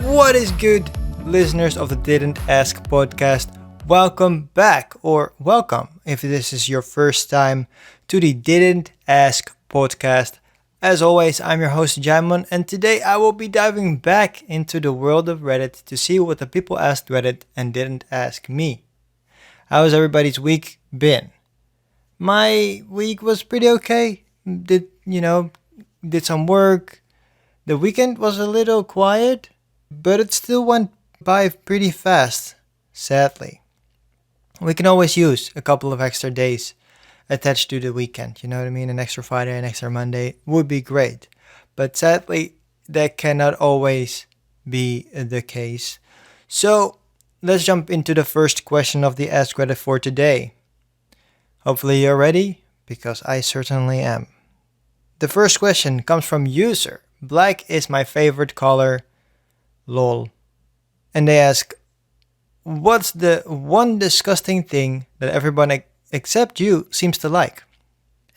What is good, listeners of the Didn't Ask podcast? Welcome back, or welcome if this is your first time to the Didn't Ask podcast. As always, I'm your host Djimon, and today I will be diving back into the world of Reddit to see what the people asked Reddit and didn't ask me. How has everybody's week been? My week was pretty okay. Did some work. The weekend was a little quiet, but it still went by pretty fast, sadly. We can always use a couple of extra days attached to the weekend, you know what I mean? An extra Friday, an extra Monday would be great. But sadly, that cannot always be the case. So, let's jump into the first question of the Ask Reddit for today. Hopefully you're ready, because I certainly am. The first question comes from user Black is my favorite color, lol. And they ask, what's the one disgusting thing that everyone except you seems to like?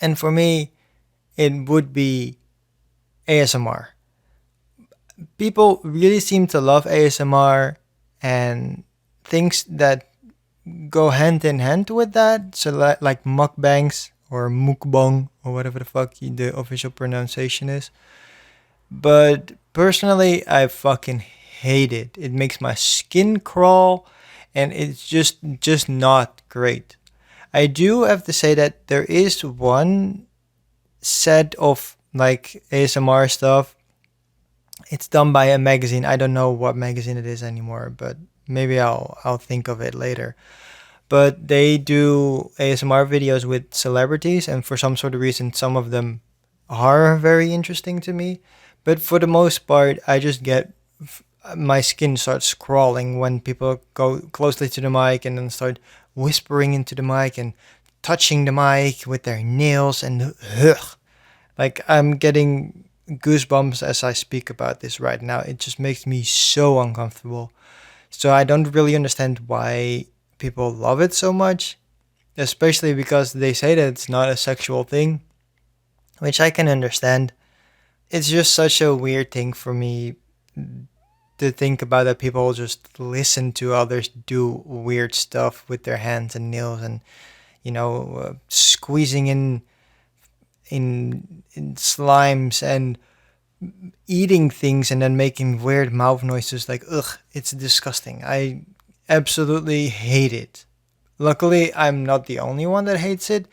And for me, it would be ASMR. People really seem to love ASMR and things that go hand in hand with that. So like mukbangs or mukbang or whatever the fuck the official pronunciation is. But personally, I fucking hate it. It makes my skin crawl and it's just not great. I do have to say that there is one set of like ASMR stuff. It's done by a magazine. I don't know what magazine it is anymore, but maybe I'll think of it later. But they do ASMR videos with celebrities, and for some sort of reason, some of them are very interesting to me. But for the most part, I just get my skin starts crawling when people go closely to the mic and then start whispering into the mic and touching the mic with their nails and ugh. Like I'm getting goosebumps as I speak about this right now. It just makes me so uncomfortable. So I don't really understand why people love it so much, especially because they say that it's not a sexual thing, which I can understand. It's just such a weird thing for me to think about that people just listen to others do weird stuff with their hands and nails and squeezing in slimes and eating things and then making weird mouth noises like ugh, it's disgusting. I absolutely hate it. Luckily, I'm not the only one that hates it,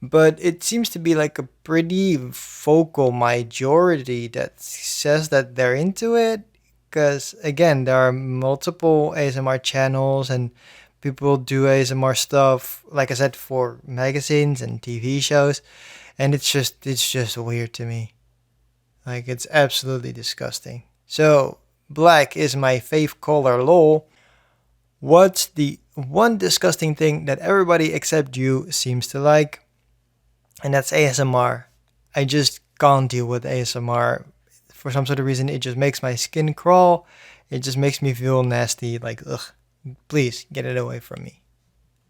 but it seems to be like a pretty vocal majority that says that they're into it. Because again, there are multiple ASMR channels and people do ASMR stuff, like I said, for magazines and TV shows, and it's just weird to me. Like it's absolutely disgusting. So black is my fave color, lol. What's the one disgusting thing that everybody except you seems to like? And that's ASMR. I just can't deal with ASMR. For some sort of reason, it just makes my skin crawl. It just makes me feel nasty. Like, ugh, please get it away from me.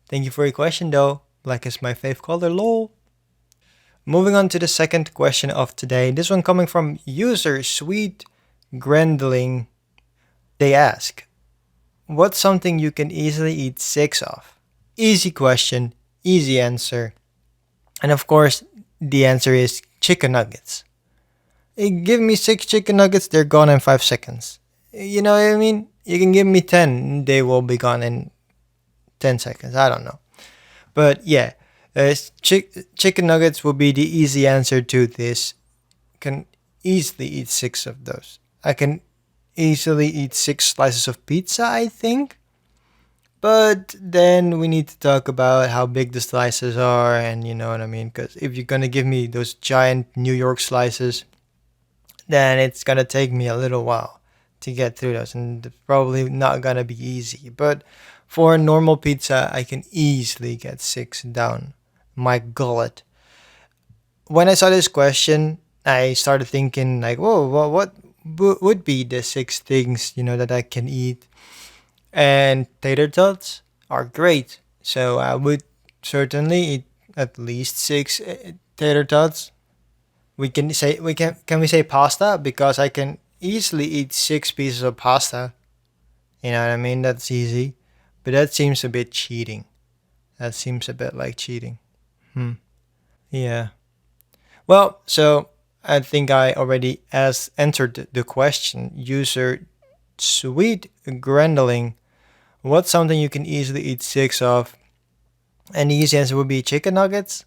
Thank you for your question, though. Black is my fave color, lol. Moving on to the second question of today. This one coming from user Sweet Grendling. They ask, what's something you can easily eat 6 of? Easy question, easy answer. And of course, the answer is chicken nuggets. Give me 6 chicken nuggets, they're gone in 5 seconds. You know what I mean? You can give me 10, they will be gone in 10 seconds. I don't know. But yeah, chicken nuggets will be the easy answer to this. Can easily eat 6 of those. I can easily eat 6 slices of pizza, I think. But then we need to talk about how big the slices are, and you know what I mean? Because if you're gonna give me those giant New York slices, then it's gonna take me a little while to get through those, and it's probably not gonna be easy. But for a normal pizza, I can easily get 6 down my gullet. When I saw this question, I started thinking like, whoa, what would be the 6 things that I can eat? And tater tots are great. So I would certainly eat at least 6 tater tots. We can say pasta because I can easily eat 6 pieces of pasta. You know what I mean? That's easy. But that seems a bit cheating. That seems a bit like cheating. Hmm. Yeah. Well, so I think I already as entered the question. User Sweet Grendeling. What's something you can easily eat 6 of? And the easy answer would be chicken nuggets.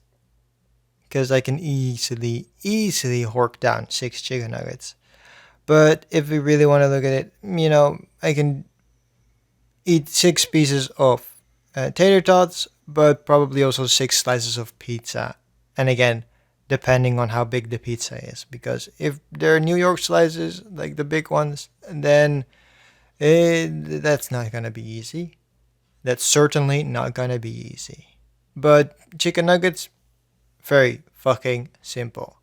Because I can easily hork down 6 chicken nuggets. But if we really want to look at it, I can eat 6 pieces of tater tots, but probably also 6 slices of pizza. And again, depending on how big the pizza is, because if they're New York slices, like the big ones, then that's not gonna be easy. That's certainly not gonna be easy. But chicken nuggets, very fucking simple.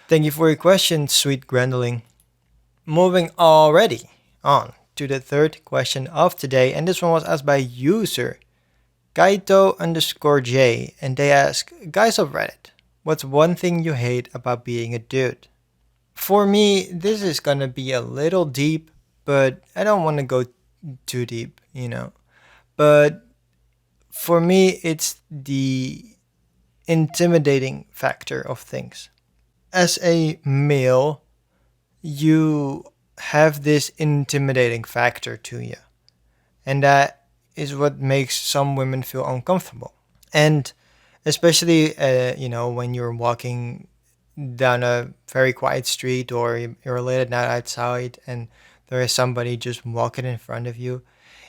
Thank you for your question, sweet Grendeling. Moving already on to the third question of today, and this one was asked by user Kaito_J, and they ask, guys of Reddit, what's one thing you hate about being a dude? For me, this is gonna be a little deep, but I don't want to go too deep. But for me, it's the intimidating factor of things. As a male, you have this intimidating factor to you. And that is what makes some women feel uncomfortable. And especially, when you're walking down a very quiet street or you're late at night outside and there is somebody just walking in front of you,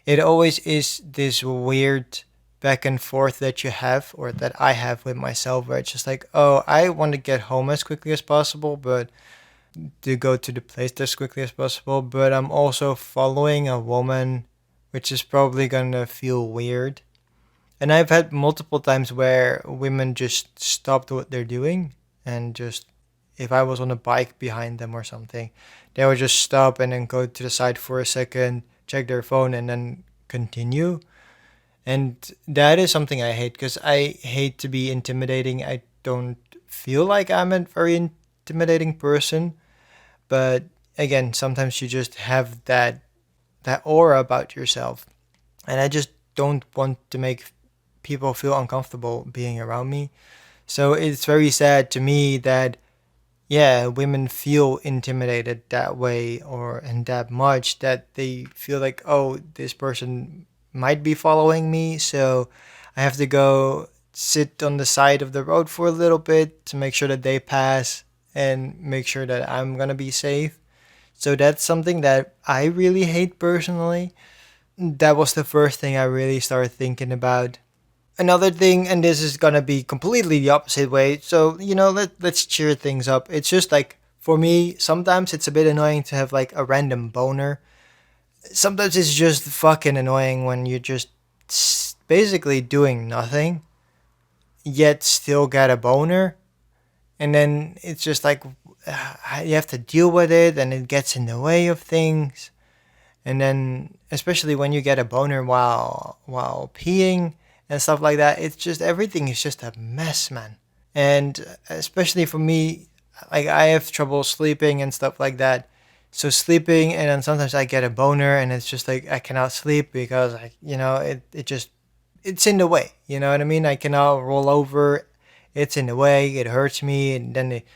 it always is this weird back and forth that you have or that I have with myself where it's just like, oh, I want to get home as quickly as possible, but to go to the place as quickly as possible, but I'm also following a woman, which is probably gonna feel weird. And I've had multiple times where women just stopped what they're doing and just, if I was on a bike behind them or something, they would just stop and then go to the side for a second, check their phone, and then continue. And that is something I hate because I hate to be intimidating. I don't feel like I'm a very intimidating person, but again, sometimes you just have that aura about yourself, and I just don't want to make people feel uncomfortable being around me. So it's very sad to me that, yeah, women feel intimidated that way or and that much that they feel like, oh, this person might be following me, so I have to go sit on the side of the road for a little bit to make sure that they pass and make sure that I'm gonna be safe. So that's something that I really hate personally. That was the first thing I really started thinking about. Another thing, and this is gonna be completely the opposite way, so let's cheer things up. It's just like, for me, sometimes it's a bit annoying to have like a random boner. Sometimes it's just fucking annoying when you're just basically doing nothing, yet still get a boner. And then it's just like, you have to deal with it and it gets in the way of things. And then especially when you get a boner while peeing and stuff like that, it's just, everything is just a mess, man. And especially for me, like, I have trouble sleeping and stuff like that. So sleeping, and then sometimes I get a boner and it's just like I cannot sleep because it's in the way. You know what I mean? I cannot roll over. It's in the way. It hurts me, and then it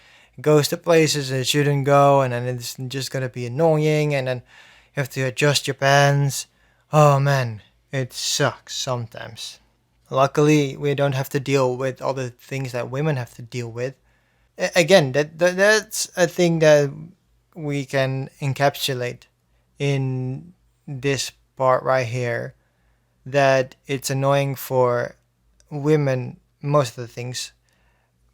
goes to places it shouldn't go, and then it's just gonna be annoying, and then you have to adjust your pants. Oh man, it sucks sometimes. Luckily, we don't have to deal with all the things that women have to deal with. Again, that's a thing that we can encapsulate in this part right here. That it's annoying for women, most of the things,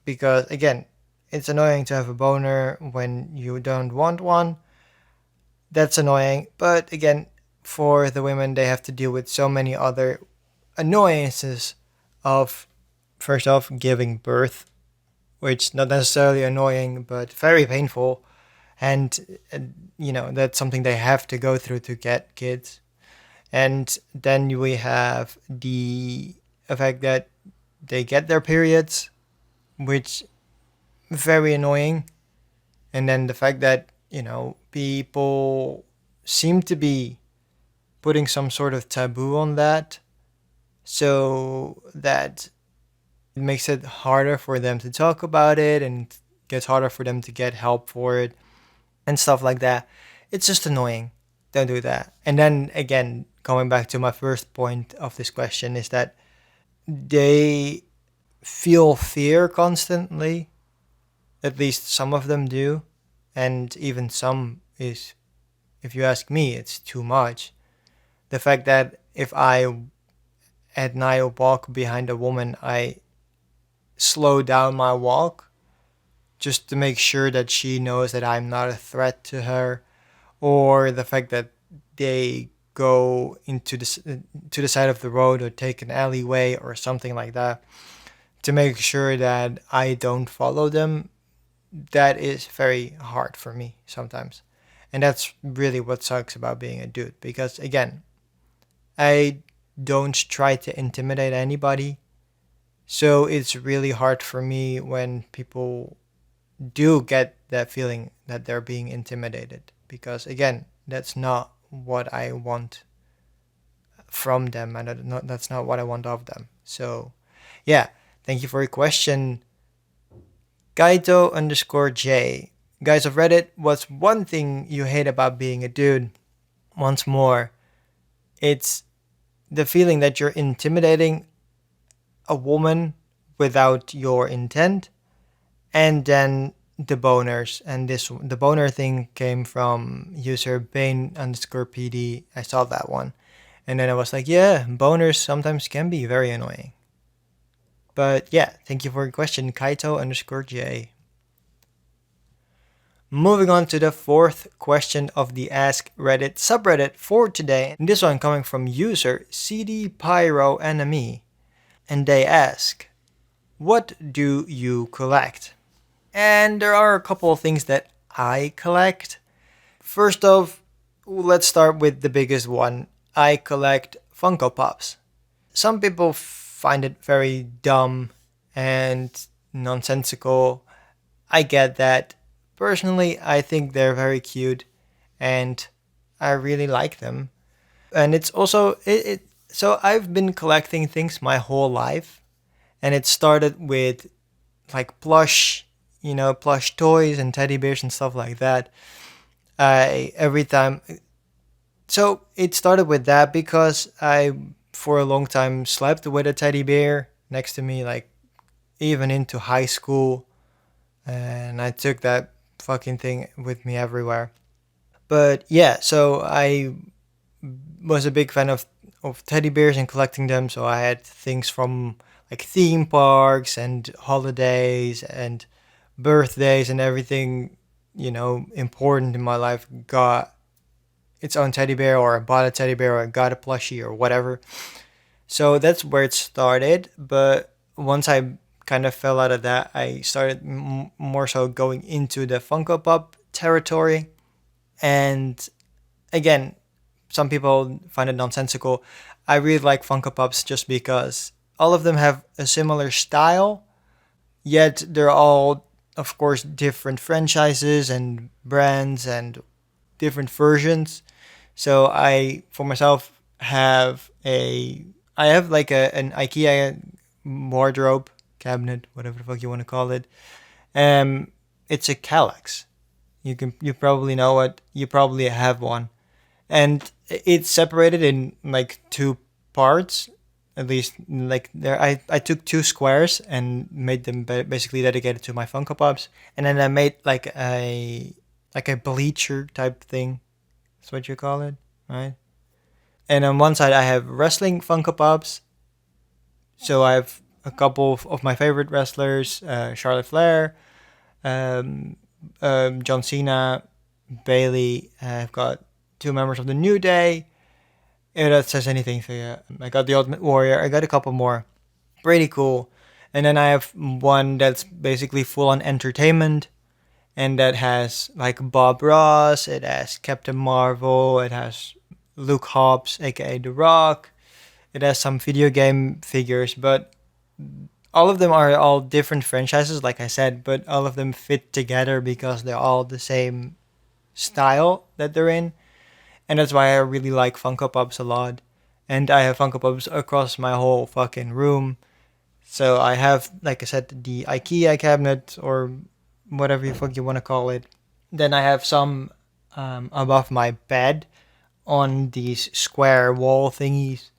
because again, it's annoying to have a boner when you don't want one. That's annoying. But again, for the women, they have to deal with so many other annoyances of, first off, giving birth, which not necessarily annoying, but very painful. And, that's something they have to go through to get kids. And then we have the effect that they get their periods, which very annoying. And then the fact that people seem to be putting some sort of taboo on that, so that it makes it harder for them to talk about it and gets harder for them to get help for it and stuff like that. It's just annoying. Don't do that. And then again, going back to my first point of this question is that they feel fear constantly. At least some of them do. And even some is, if you ask me, it's too much. The fact that if I at night walk behind a woman, I slow down my walk just to make sure that she knows that I'm not a threat to her, or the fact that they go into to the side of the road or take an alleyway or something like that to make sure that I don't follow them. That is very hard for me sometimes. And that's really what sucks about being a dude, because again, I don't try to intimidate anybody. So it's really hard for me when people do get that feeling that they're being intimidated, because again, that's not what I want from them, and that's not what I want of them. So yeah, thank you for your question, Gaito underscore J. Guys of Reddit, what's one thing you hate about being a dude? Once more, it's the feeling that you're intimidating a woman without your intent, and then the boners. And the boner thing came from user Bane underscore PD. I saw that one, and then I was like, yeah, boners sometimes can be very annoying. But yeah, thank you for your question, Kaito underscore J. Moving on to the fourth question of the Ask Reddit subreddit for today. And this one coming from user CD Pyro Enemy. And they ask, what do you collect? And there are a couple of things that I collect. First off, let's start with the biggest one. I collect Funko Pops. Some people find it very dumb and nonsensical. I get that. Personally, I think they're very cute and I really like them. And it's also so I've been collecting things my whole life, and it started with like plush toys and teddy bears and stuff like that. I every time So it started with that because I for a long time slept with a teddy bear next to me, like even into high school, and I took that fucking thing with me everywhere. But yeah, so I was a big fan of teddy bears and collecting them. So I had things from like theme parks and holidays and birthdays and everything, important in my life got its own teddy bear, or I bought a teddy bear, or I got a plushie, or whatever. So that's where it started. But once I kind of fell out of that, I started more so going into the Funko Pop territory. And again, some people find it nonsensical. I really like Funko Pops just because all of them have a similar style, yet they're all, of course, different franchises and brands and different versions. So I, for myself, I have like an IKEA wardrobe cabinet, whatever the fuck you want to call it. It's a Kallax. You probably know it. You probably have one, and it's separated in like two parts. At least like there, I took two squares and made them basically dedicated to my Funko Pops, and then I made like a bleacher type thing. That's what you call it, right? And on one side I have wrestling Funko Pops. So I have a couple of my favorite wrestlers: Charlotte Flair, um, John Cena, Bailey. I've got two members of the New Day. If that says anything for you, I got the Ultimate Warrior. I got a couple more. Pretty cool. And then I have one that's basically full on entertainment, and that has like Bob Ross, it has Captain Marvel, it has Luke Hobbs, aka The Rock, it has some video game figures, but all of them are all different franchises, like I said, but all of them fit together because they're all the same style that they're in, and that's why I really like Funko Pops a lot. And I have Funko Pops across my whole fucking room. So I have, like I said, the IKEA cabinet or whatever you fuck you want to call it. Then I have some above my bed on these square wall thingies,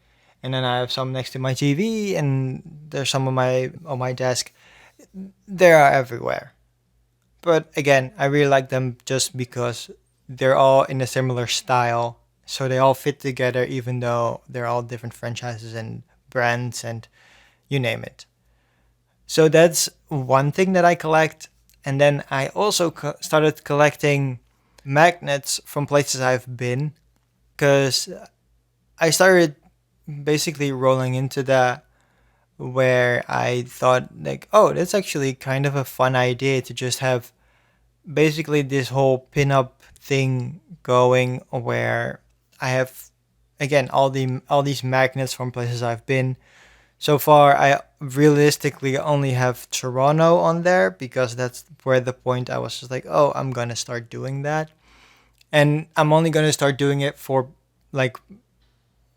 and then I have some next to my TV, and there's some on my desk. They are everywhere. But again, I really like them just because they're all in a similar style, so they all fit together, even though they're all different franchises and brands and you name it. So that's one thing that I collect. And then I also started collecting magnets from places I've been because I started basically rolling into that where I thought like, oh, that's actually kind of a fun idea to just have basically this whole pin-up thing going where I have again all these magnets from places I've been. So far, I realistically only have Toronto on there because that's where the point I was just like, oh, I'm gonna start doing that, and I'm only gonna start doing it for like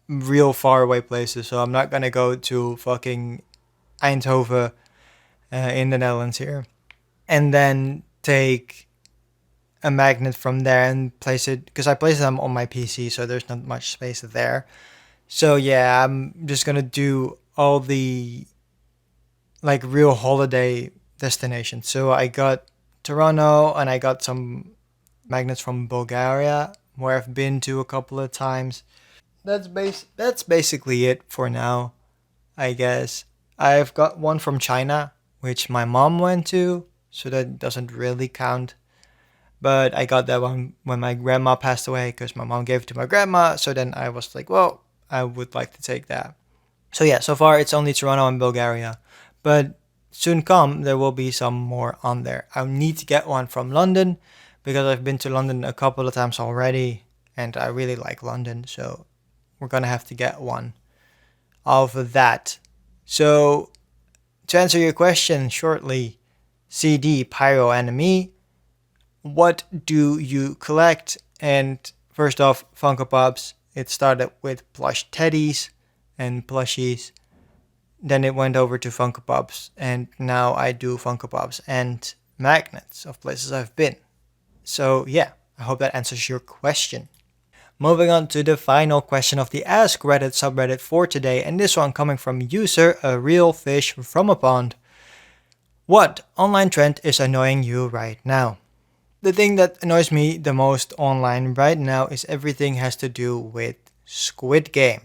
real far away places. So I'm not gonna go to fucking Eindhoven in the Netherlands here, and then take a magnet from there and place it because I place them on my PC, so there's not much space there. So yeah, I'm just gonna do all the like real holiday destinations. So I got Toronto and I got some magnets from Bulgaria where I've been to a couple of times. That's basically it for now, I guess. I've got one from China which my mom went to, so that doesn't really count. But I got that one when my grandma passed away because my mom gave it to my grandma. So then I was like, well, I would like to take that. So yeah, so far it's only Toronto and Bulgaria. But soon come, there will be some more on there. I need to get one from London because I've been to London a couple of times already and I really like London. So we're going to have to get one of that. So to answer your question shortly, CD Pyro Enemy, what do you collect? And first off, Funko Pops. It started with plush teddies and plushies. Then it went over to Funko Pops, and now I do Funko Pops and magnets of places I've been. So yeah, I hope that answers your question. Moving on to the final question of the Ask Reddit subreddit for today, and this one coming from user A Real Fish from a Pond. What online trend is annoying you right now? The thing that annoys me the most online right now is everything has to do with Squid Game.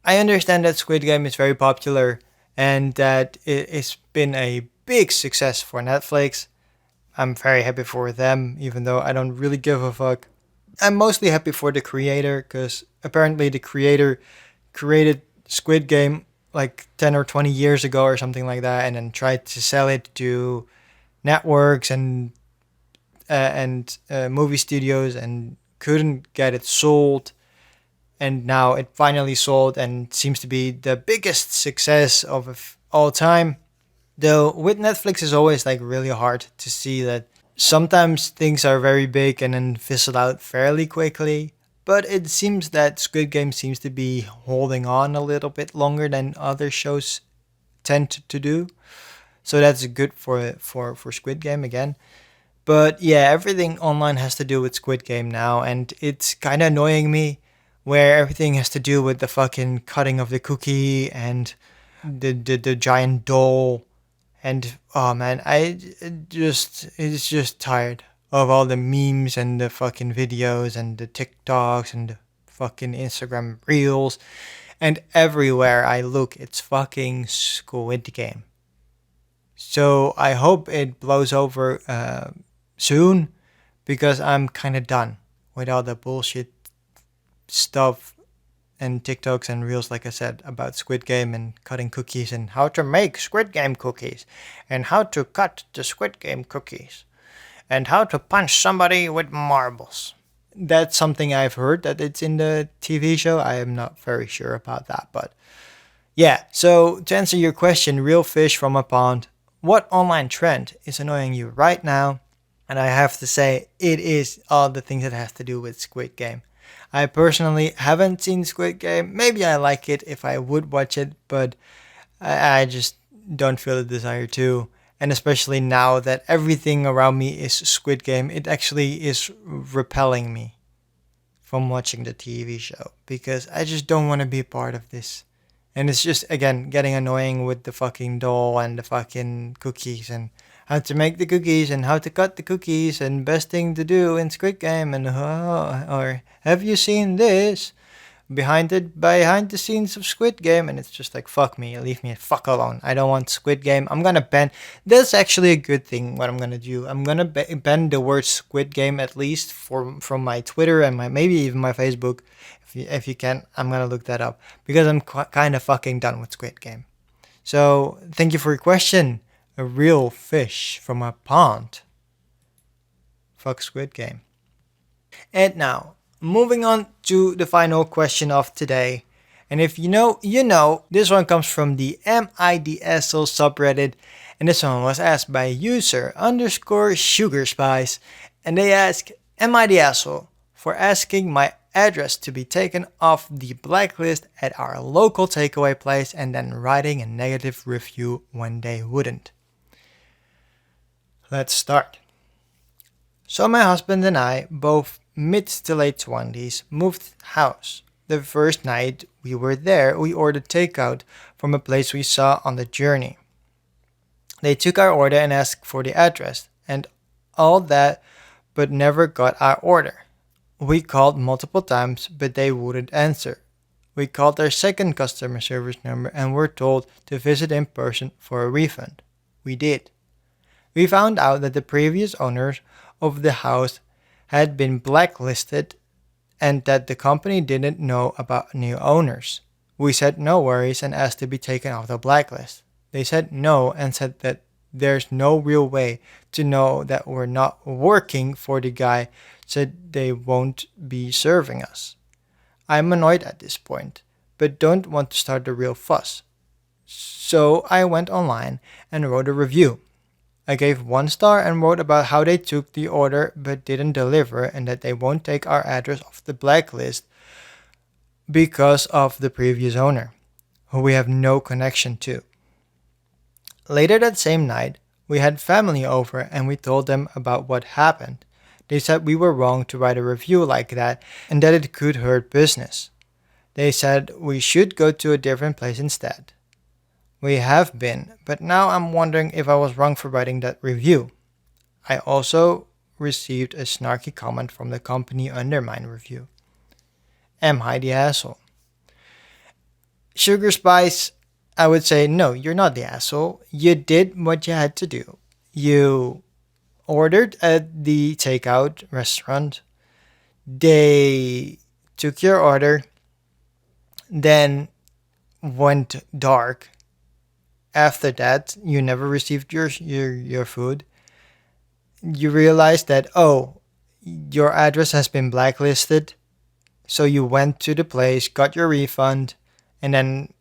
I understand that Squid Game is very popular and that it's been a big success for Netflix. I'm very happy for them, even though I don't really give a fuck. I'm mostly happy for the creator because apparently the creator created Squid Game like 10 or 20 years ago or something like that and then tried to sell it to networks and movie studios and couldn't get it sold, and now it finally sold and seems to be the biggest success of all time. Though with Netflix it's always like really hard to see that sometimes things are very big and then fizzle out fairly quickly. But it seems that Squid Game seems to be holding on a little bit longer than other shows tend to do. So that's good for Squid Game again. But yeah, everything online has to do with Squid Game now, and it's kind of annoying me where everything has to do with the fucking cutting of the cookie and the giant doll. And oh man, it's just tired of all the memes and the fucking videos and the TikToks and the fucking Instagram reels. And everywhere I look, it's fucking Squid Game. So I hope it blows over soon because I'm kind of done with all the bullshit stuff and TikToks and reels, like I said, about Squid Game and cutting cookies and how to make Squid Game cookies and how to cut the Squid Game cookies and how to punch somebody with marbles. That's something I've heard that it's in the TV show. I am not very sure about that, but yeah. So to answer your question, real fish from a pond, what online trend is annoying you right now? And I have to say, it is all the things that have to do with Squid Game. I personally haven't seen Squid Game. Maybe I like it if I would watch it, but I just don't feel the desire to. And especially now that everything around me is Squid Game, it actually is repelling me from watching the TV show because I just don't want to be a part of this. And it's just, again, getting annoying with the fucking doll and the fucking cookies and how to make the cookies and how to cut the cookies and best thing to do in Squid Game and or have you seen this? Behind the scenes of Squid Game, and it's just like fuck me, leave me fuck alone. I don't want Squid Game. I'm gonna ban. That's actually a good thing. What I'm gonna do, I'm gonna ban the word Squid Game at least from my Twitter and my maybe even my Facebook. If you can, I'm gonna look that up because I'm kind of fucking done with Squid Game. So thank you for your question. A real fish from a pond. Fuck Squid Game. And now, moving on to the final question of today. And if you know, you know, this one comes from the MIDSL subreddit. And this one was asked by user underscore sugar spice. And they ask, Am I the asshole for asking my address to be taken off the blacklist at our local takeaway place and then writing a negative review when they wouldn't? Let's start. So my husband and I, both mid to late 20s, moved house. The first night we were there, we ordered takeout from a place we saw on the journey. They took our order and asked for the address and all that, but never got our order. We called multiple times, but they wouldn't answer. We called their second customer service number and were told to visit in person for a refund. We did. We found out that the previous owners of the house had been blacklisted and that the company didn't know about new owners. We said no worries and asked to be taken off the blacklist. They said no and said that there's no real way to know that we're not working for the guy, said they won't be serving us. I'm annoyed at this point, but don't want to start a real fuss. So I went online and wrote a review. I gave 1 star and wrote about how they took the order but didn't deliver and that they won't take our address off the blacklist because of the previous owner, who we have no connection to. Later that same night, we had family over and we told them about what happened. They said we were wrong to write a review like that and that it could hurt business. They said we should go to a different place instead. We have been, but now I'm wondering if I was wrong for writing that review. I also received a snarky comment from the company under my review. Am I the asshole? Sugar Spice, I would say no, you're not the asshole. You did what you had to do. You ordered at the takeout restaurant. They took your order, then went dark. After that, you never received your food. You realized that, oh, your address has been blacklisted. So you went to the place, got your refund, and then,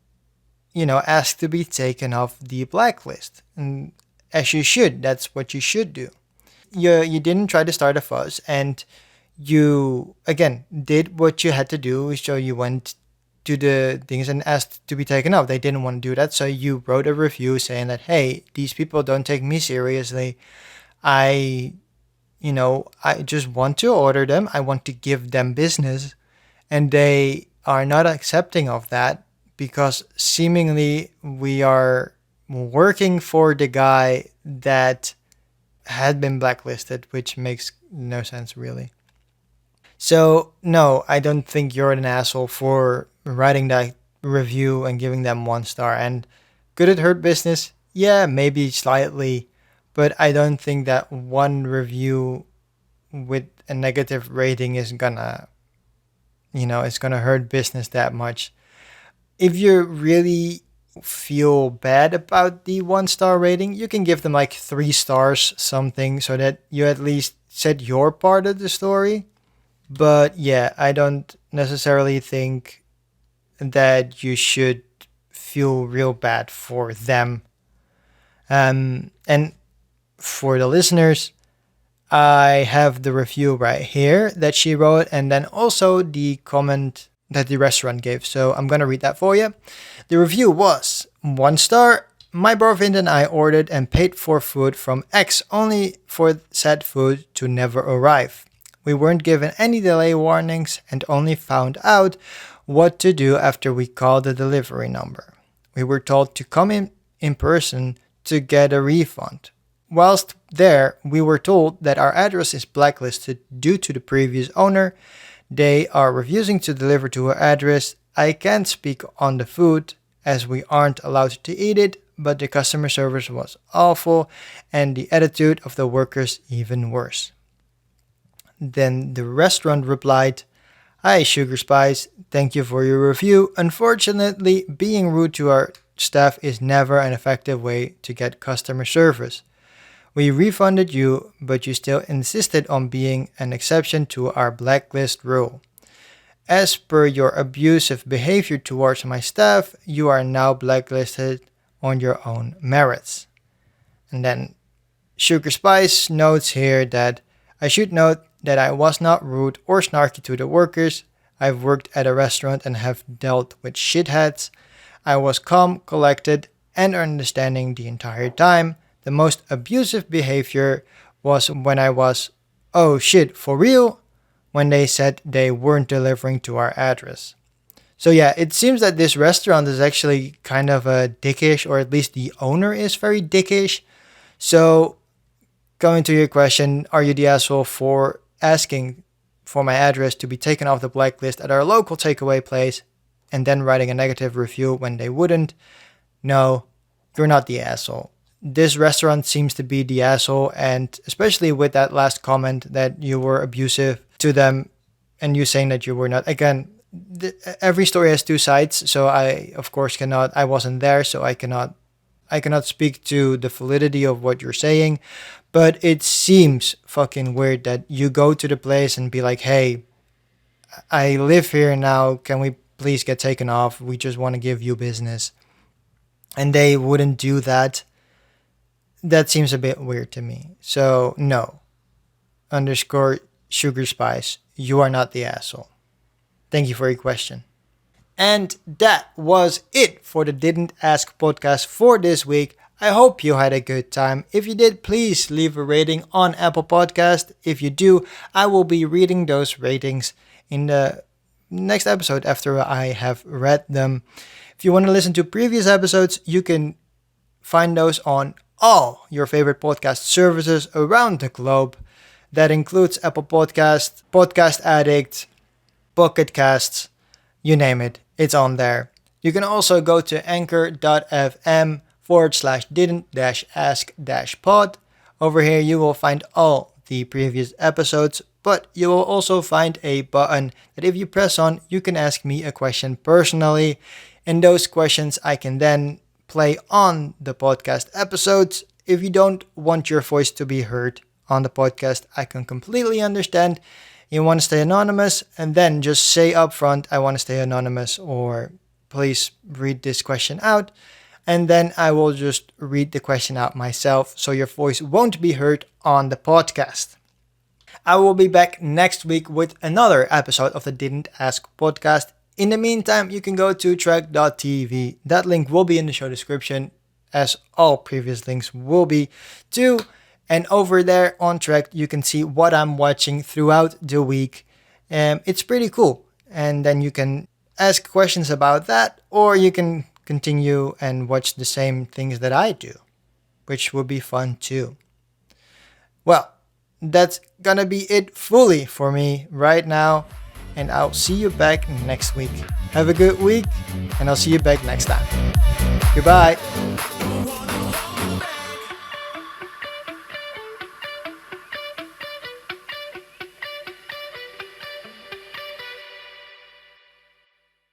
asked to be taken off the blacklist. And as you should, that's what you should do. You didn't try to start a fuss, and you, again, did what you had to do. So you went to the things and asked to be taken off. They didn't want to do that, so you wrote a review saying that, hey, these people don't take me seriously. I just want to order them. I want to give them business, and they are not accepting of that because seemingly we are working for the guy that had been blacklisted, which makes no sense really. So, no, I don't think you're an asshole for writing that review and giving them 1 star. And could it hurt business? Yeah, maybe slightly. But I don't think that one review with a negative rating is gonna, it's gonna hurt business that much. If you really feel bad about the 1 star rating, you can give them like 3 stars something so that you at least said your part of the story. But yeah, I don't necessarily think that you should feel real bad for them. And for the listeners, I have the review right here that she wrote, and then also the comment that the restaurant gave. So I'm gonna read that for you. The review was 1 star. My boyfriend and I ordered and paid for food from X only for said food to never arrive. We weren't given any delay warnings and only found out what to do after we called the delivery number. We were told to come in person to get a refund. Whilst there, we were told that our address is blacklisted due to the previous owner. They are refusing to deliver to our address. I can't speak on the food as we aren't allowed to eat it, but the customer service was awful and the attitude of the workers even worse. Then the restaurant replied, "Hi, Sugar Spice. Thank you for your review. Unfortunately, being rude to our staff is never an effective way to get customer service. We refunded you, but you still insisted on being an exception to our blacklist rule. As per your abusive behavior towards my staff, you are now blacklisted on your own merits." And then Sugar Spice notes here that I should note that I was not rude or snarky to the workers. I've worked at a restaurant and have dealt with shitheads. I was calm, collected, and understanding the entire time. The most abusive behavior was when I was, "Oh shit, for real?" when they said they weren't delivering to our address. So yeah, it seems that this restaurant is actually kind of a dickish, or at least the owner is very dickish. So going to your question, are you the asshole for asking for my address to be taken off the blacklist at our local takeaway place and then writing a negative review when they wouldn't? No, you're not the asshole. This restaurant seems to be the asshole, and especially with that last comment that you were abusive to them and you saying that you were not. Again, every story has two sides, so I of course cannot, I wasn't there, so I cannot speak to the validity of what you're saying, but it seems fucking weird that you go to the place and be like, "Hey, I live here now, can we please get taken off? We just want to give you business." And they wouldn't do that. That seems a bit weird to me. So no, underscore Sugar Spice, you are not the asshole. Thank you for your question. And that was it for the Didn't Ask podcast for this week. I hope you had a good time. If you did, please leave a rating on Apple Podcast. If you do, I will be reading those ratings in the next episode after I have read them. If you want to listen to previous episodes, you can find those on all your favorite podcast services around the globe. That includes Apple Podcast, Podcast Addict, Pocket Casts, you name it, it's on there. You can also go to anchor.fm/didn't-ask-pod. Over here you will find all the previous episodes, but you will also find a button that if you press on, you can ask me a question personally. And those questions I can then play on the podcast episodes. If you don't want your voice to be heard on the podcast, I can completely understand. You want to stay anonymous, and then just say up front, "I want to stay anonymous," or "Please read this question out." And then I will just read the question out myself, so your voice won't be heard on the podcast. I will be back next week with another episode of the Didn't Ask podcast. In the meantime, you can go to track.tv. That link will be in the show description, as all previous links will be too. And over there on Track, you can see what I'm watching throughout the week. It's pretty cool. And then you can ask questions about that, or you can continue and watch the same things that I do, which would be fun too. Well, that's gonna be it fully for me right now. And I'll see you back next week. Have a good week, and I'll see you back next time. Goodbye.